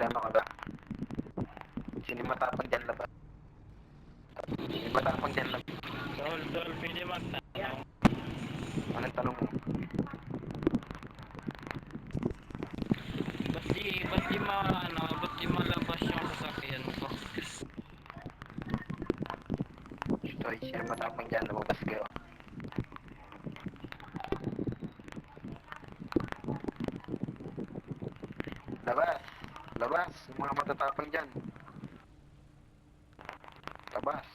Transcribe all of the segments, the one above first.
problema ka ba? Sino matapang dyan labas? Sino matapang dyan labas? Tol, pwede magtanong. Anong tanong mo? Ba't di malabas yung sasakyan ko? Sorry, sino matapang dyan? Lumabas kayo. Labas! Labas! Yung mga matatapang dyan. Labas!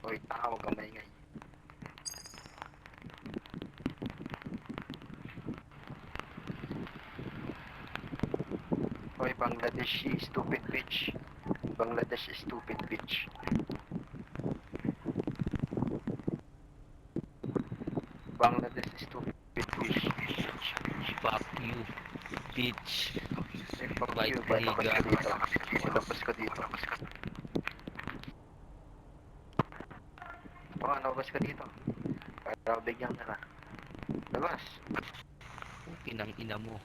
Hoy, tanga, huwag kang maingay. Hoy, Bangladeshi, stupid bitch. Bangladesh stupid bitch. Bangladesh stupid bitch. Fuck you, bitch. Eh, fuck White you, palabas higa. ka dito. Palabas ka dito. Oo, nalabas ka dito. Para bigyan ka na. Labas. Inang ina mo.